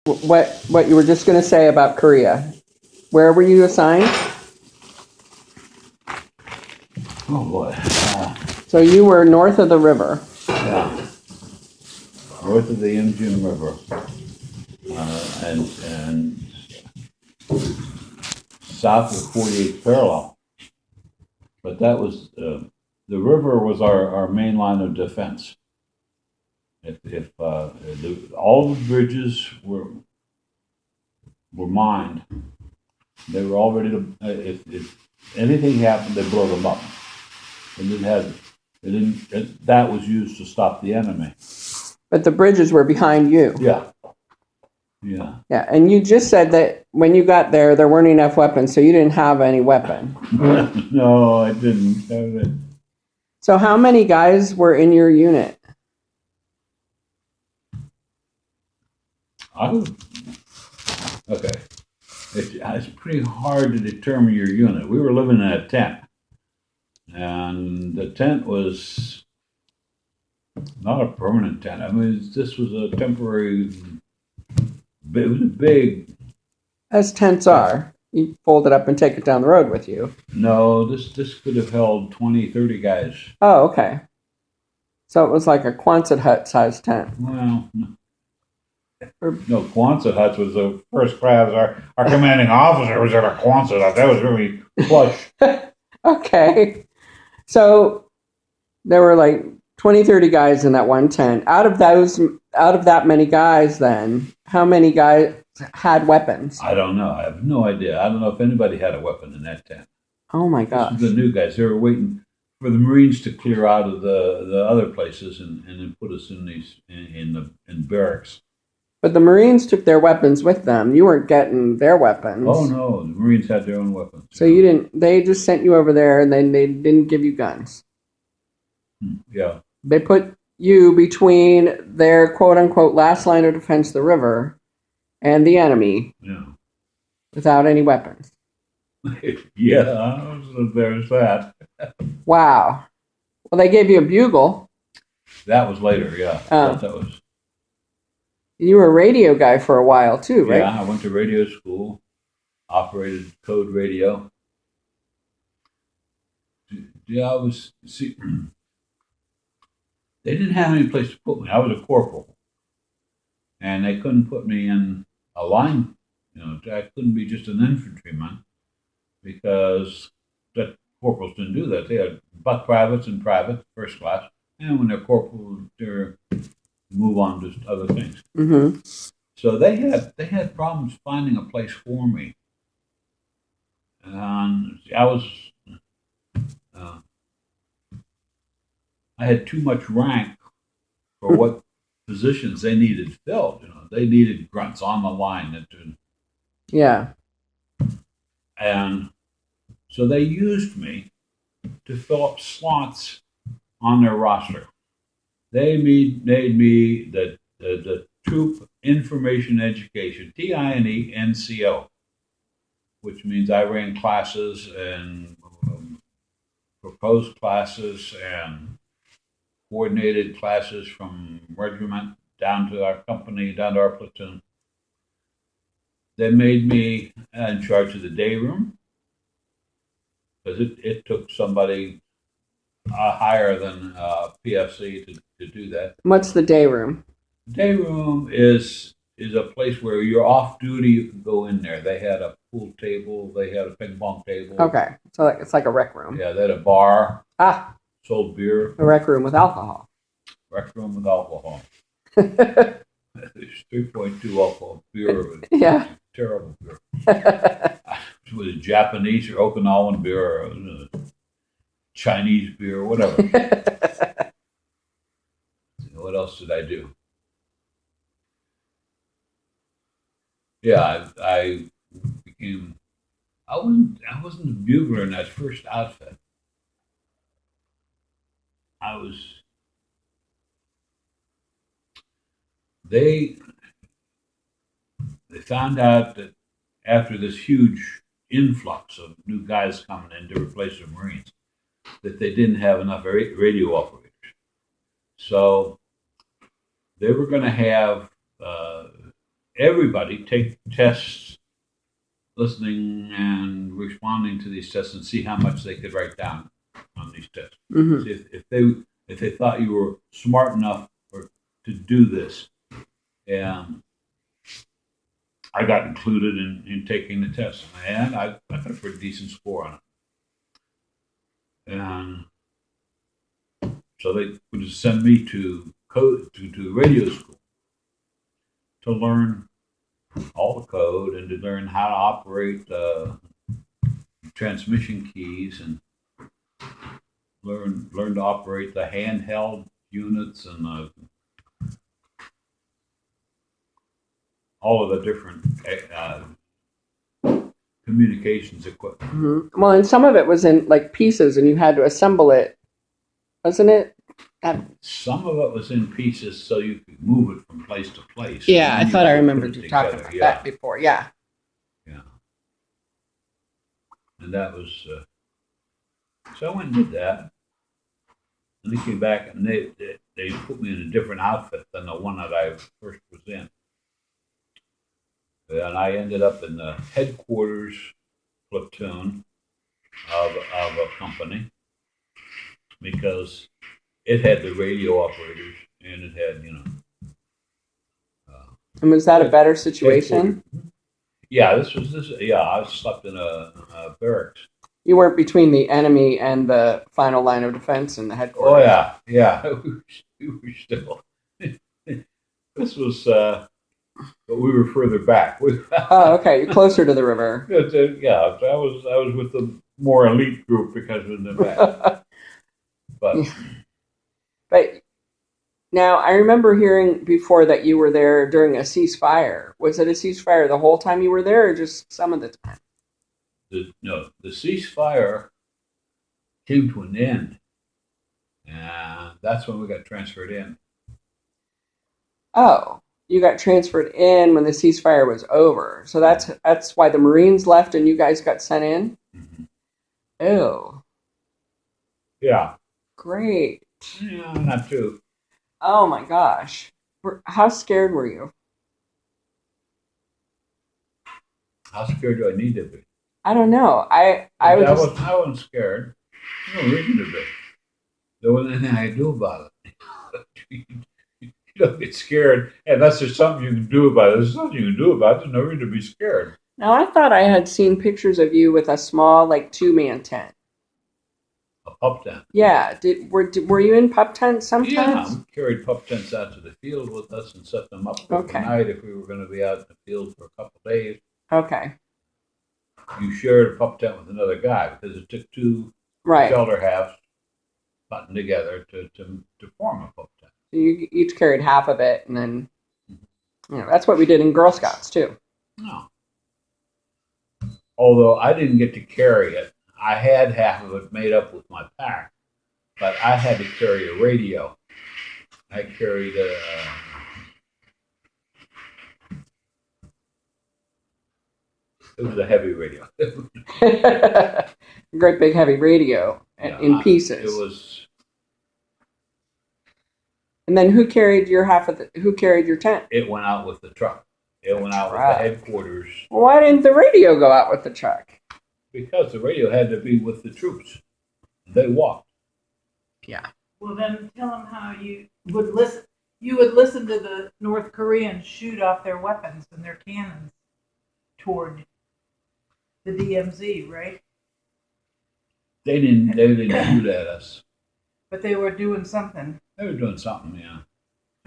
what you were just going to say about Korea. Where were you assigned? Oh boy. So you were north of the river. Yeah. North of the Imjin River. And south of 48th parallel. But that was, the river was our main line of defense. If all the bridges were mined, they were all ready to, if anything happened, they blow them up. And that was used to stop the enemy. But the bridges were behind you. Yeah. Yeah. Yeah, and you just said that when you got there weren't enough weapons, so you didn't have any weapon. No, I didn't. So how many guys were in your unit? Okay. It's pretty hard to determine your unit. We were living in a tent, and the tent was not a permanent tent. I mean, this was a temporary. It was big. As tents are. You fold it up and take it down the road with you. No, this could have held 20, 30 guys. Oh, okay. So it was like a Quonset hut sized tent. Well, no, Quonset huts was the first class. Our commanding officer was at a Quonset hut. That was really plush. Okay. So there were like 20, 30 guys in that one tent. Out of that many guys then, how many guys had weapons? I don't know. I have no idea. I don't know if anybody had a weapon in that tent. Oh my gosh. This was the new guys. They were waiting for the Marines to clear out of the other places and then put us in barracks. But the Marines took their weapons with them. You weren't getting their weapons. Oh no, the Marines had their own weapons. So you didn't. They just sent you over there, and then they didn't give you guns. Yeah. They put you between their quote unquote last line of defense, the river, and the enemy. Yeah. Without any weapons. Yeah, there's that. Wow. Well, they gave you a bugle. That was later, yeah. Oh. That was. You were a radio guy for a while too, right? Yeah, I went to radio school, operated code radio. Yeah, I was. See, they didn't have any place to put me. I was a corporal, and they couldn't put me in a line. I couldn't be just an infantryman because that corporals didn't do that. They had buck privates and private, first class, and when they're corporal, they're move on to other things. Mm-hmm. So they had problems finding a place for me, and I had too much rank for what positions they needed filled. They needed grunts on the line. Yeah. And so they used me to fill up slots on their roster. They made me the Troop Information Education, TINE-NCO, which means I ran classes and proposed classes and coordinated classes from regiment down to our company, down to our platoon. They made me in charge of the day room because it took somebody higher than PFC to do that. What's the day room? Day room is a place where you're off duty. You can go in there. They had a pool table. They had a ping pong table. Okay, so it's like a rec room. Yeah, they had a bar. Sold beer. A rec room with alcohol. Rec room with alcohol. It's 3.2 alcohol beer. Yeah. Terrible beer. It was Japanese or Okinawan beer or Chinese beer or whatever. What else did I do? Yeah, I wasn't a bugler in that first outfit. They found out that after this huge influx of new guys coming in to replace the Marines, that they didn't have enough radio operators. So they were going to have everybody take tests, listening and responding to these tests, and see how much they could write down on these tests. Hmm. See if they thought you were smart enough to do this. And I got included in taking the test, and I got a pretty decent score on it. And so they would send me to radio school to learn all the code and to learn how to operate transmission keys and learn to operate the handheld units and all of the different communications equipment. Hmm. Well, and some of it was in like pieces, and you had to assemble it, wasn't it? Some of it was in pieces so you could move it from place to place. Yeah, And I then thought I could put remembered it you talking together. about that before. Yeah. Yeah. And that was, so I went and did that. And they came back and they put me in a different outfit than the one that I first was in. And I ended up in the headquarters platoon of a company because it had the radio operators and it had, And was that a better situation? Yeah, yeah, I slept in a barracks. You weren't between the enemy and the final line of defense in the Oh headquarters. yeah. We were still. This was, but we were further back. Oh, okay. You're closer to the river. Yeah, I was with the more elite group because of the back. But But now I remember hearing before that you were there during a ceasefire. Was it a ceasefire the whole time you were there, or just some of the time? the ceasefire came to an end, and that's when we got transferred in. Oh, you got transferred in when the ceasefire was over. So that's why the Marines left and you guys got sent in? Mm-hmm. Oh, Yeah, great. yeah, not too. Oh my gosh. How scared were you? How scared do I need to be? I don't know. I was I wasn't scared. No reason to be. There wasn't anything I could do about it. You don't get scared unless there's something you can do about it. There's nothing you can do about it. There's no reason to be scared. Now I thought I had seen pictures of you with a small like 2-man tent. A pup tent. Yeah, were you in pup tents Yeah, sometimes? we carried pup tents out to the field with us and set them up Okay. overnight if we were going to be out in the field for a couple of days. Okay. You shared a pup tent with another guy because it took two Right. shelter halves buttoned together to form a pup tent. You each carried half of it, and then that's what we did in Girl Scouts too. No. Although I didn't get to carry it, I had half of it made up with my pack, but I had to carry a radio. I carried a. It was a heavy radio. Great big heavy radio in pieces. It was. And then who carried your who carried your tent? It went out with the truck. It went out with Truck. the headquarters Well, why didn't the radio go out with the truck? because the radio had to be with the troops. They walked. Yeah. Well, then tell them how you would listen. You would listen to the North Koreans shoot off their weapons and their cannons toward the DMZ, right? They didn't shoot at us. But they were doing something. They were doing something, yeah.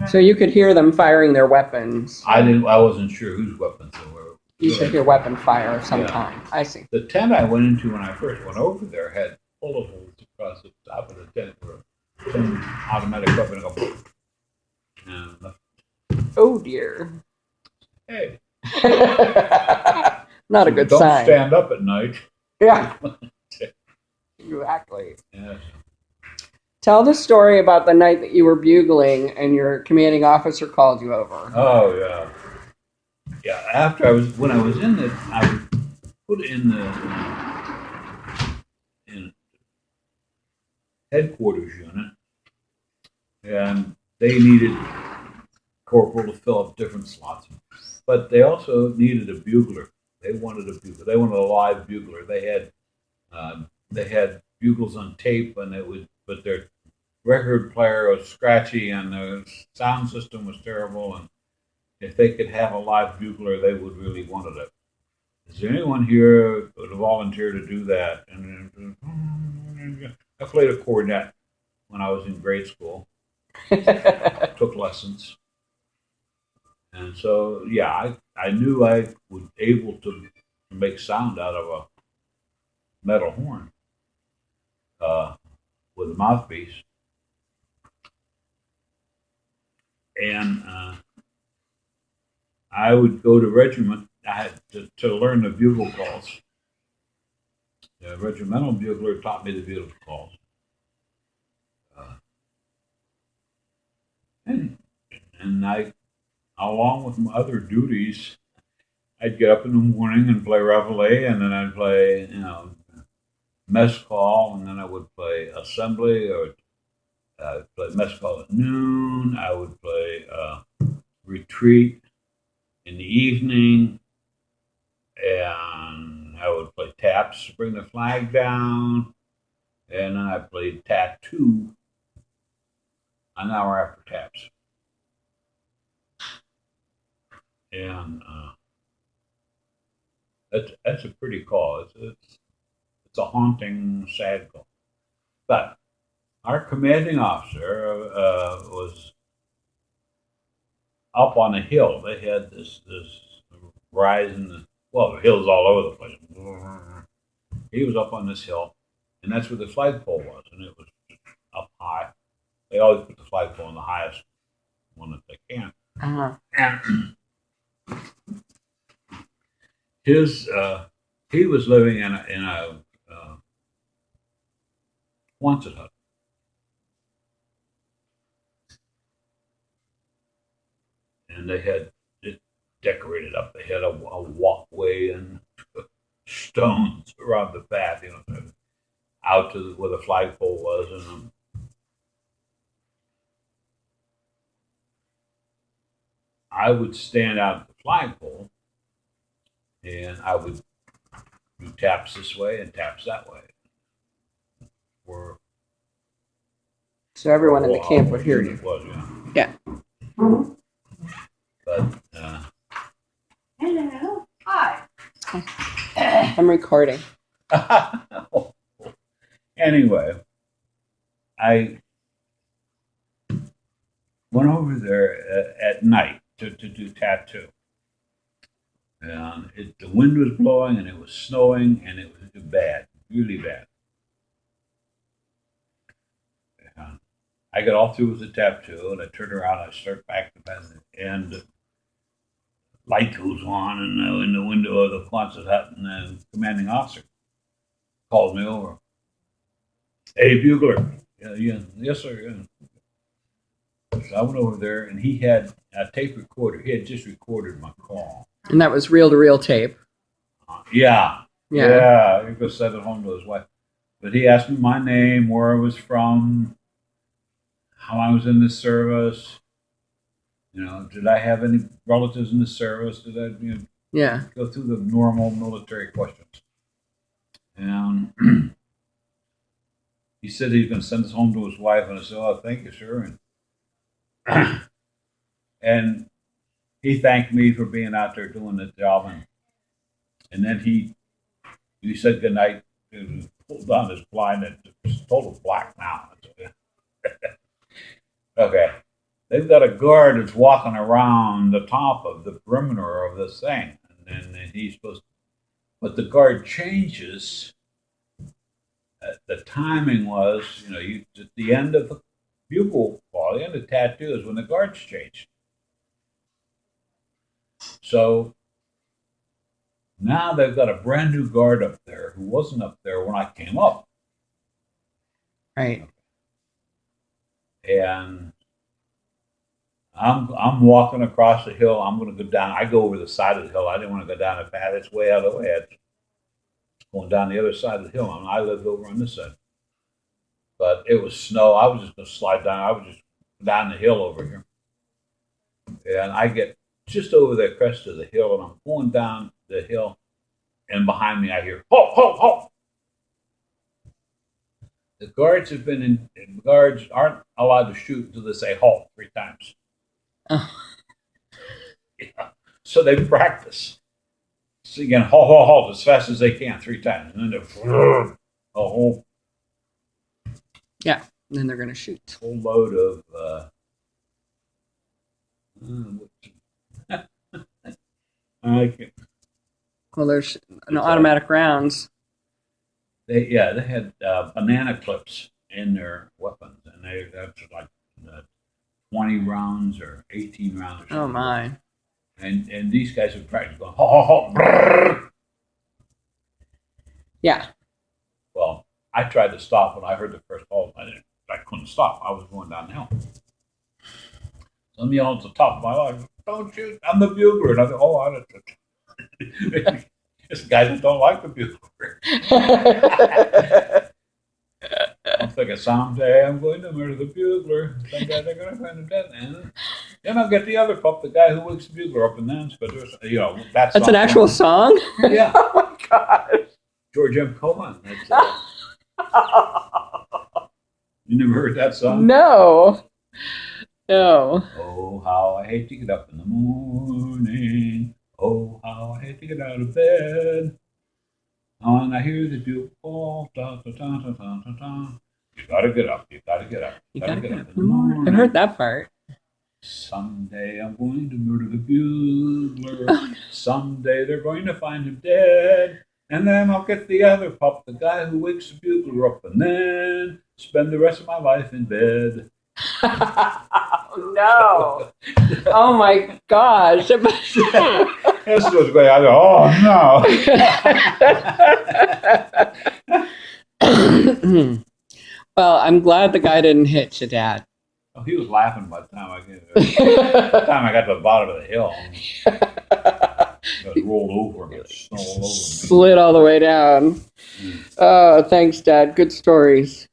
So you could hear them firing their weapons. I wasn't sure whose weapons they were. You could hear weapon fire of some Yeah. kind. I see. The tent I went into when I first went over there had bullet holes across the top of the tent where some automatic weapon go boom. And Oh dear. hey, Not a good don't sign. stand up at night. Yeah. Exactly. Yeah. Tell the story about the night that you were bugling and your commanding officer called you over. Oh yeah. Yeah. When I was in it, I was put in headquarters unit, and they needed corporal to fill up different slots. but they also needed a bugler. They wanted a bugler. They wanted a live bugler. They had bugles on tape, and but their record player was scratchy, and the sound system was terrible. And if they could have a live bugler, they would really wanted it. Is there anyone here who would volunteer to do that? And I played a cornet when I was in grade school. Took lessons. And so, yeah, I knew I was able to make sound out of a metal horn with a mouthpiece. And I would go to regiment. I had to learn the bugle calls. The regimental bugler taught me the bugle calls. And I, along with my other duties, I'd get up in the morning and play reveille, and then I'd play, mess call, and then I would play assembly, or I'd play mess call at noon. I would play retreat in the evening, and I would play taps to bring the flag down, and then I played tattoo an hour after taps. And that's a pretty call. It's a haunting, sad call. But our commanding officer was up on a hill. They had this rise in the hills all over the place. He was up on this hill, and that's where the flagpole was, and it was up high. They always put the flagpole on the highest one that they can. Uh-huh. And he was living in a Quonset hut. And they had it decorated up. They had a walkway and stones around the path, out to where the flagpole was. And I would stand out at the flagpole, and I would do taps this way and taps that way. So everyone in the camp would hear you. It was, Yeah. But Hello. Hi. I'm recording. anyway, I went over there at night to do tattoo. And the wind was blowing, and it was snowing, and it was bad, really bad. And I got all through with the tattoo, and I turned around, and I start back to bed, and the light goes on in the window of the Quonset hut, and the commanding officer called me over. Hey, bugler. Yeah, yes, sir. Yeah. So I went over there, and he had a tape recorder. He had just recorded my call. And that was reel-to-reel tape. Yeah. Yeah. Yeah. He goes send it home to his wife. But he asked me my name, where I was from, how I was in the service. Did I have any relatives in the service? Did I Yeah. go through the normal military questions? And he said he's going to send this home to his wife. And I said, oh, thank you, sir. And he thanked me for being out there doing the job. And then he said goodnight, pulled down his blind, and it's total black now. Okay. They've got a guard that's walking around the top of the perimeter of this thing. And then he's supposed to, but the guard changes. The timing was, at the end of the bugle call, the end of tattoo is when the guards changed. So now they've got a brand new guard up there who wasn't up there when I came up. Right. And I'm walking across the hill. I'm going to go down. I go over the side of the hill. I didn't want to go down the path. It's way out of the way. It's going down the other side of the hill. I lived over on this side. But it was snow. I was just going to slide down. I was just down the hill over here. And I get just over the crest of the hill, and I'm going down the hill, and behind me I hear, halt, halt, halt. The guards have been in guards aren't allowed to shoot until they say halt 3 times. Oh. Yeah. So they practice. So again, halt, halt, halt as fast as they can 3 times. And then a whole Then they're going to shoot. load of I can't. Well, there's no automatic rounds. They had banana clips in their weapons, and that's like 20 rounds or 18 rounds. Or something. Oh my! And these guys would practice going halt, halt, halt. Yeah. Well, I tried to stop when I heard the first halt. I couldn't stop. I was going downhill. Some yelled at the top of my lungs, "Don't shoot! I'm the bugler!" And I thought, "Oh, I don't." This guy just don't like the bugler. I'm thinking someday I'm going to murder the bugler. Someday they're going to find him dead, and then I'll get the other pup, the guy who wakes the bugler up, and then that's an actual song. Yeah. Oh my gosh! George M. Cohan. You never heard that song? No. No. Oh, how I hate to get up in the morning. Oh, how I hate to get out of bed. Oh, and I hear the bugle call. Da, da, da, da, da, da, da. You gotta get up. You gotta get up. You gotta get up in the morning. I've heard that part. Someday I'm going to murder the bugler. Someday they're going to find him dead. And then I'll get the other pup, the guy who wakes the bugler up, and then spend the rest of my life in bed. No. Oh my gosh. This was great. I go, oh no. Well, I'm glad the guy didn't hit you, Dad. Oh, he was laughing by the time I got to the bottom of the hill. Got rolled over and got snow all over me. Slid all the way down. Oh, thanks, Dad. Good stories.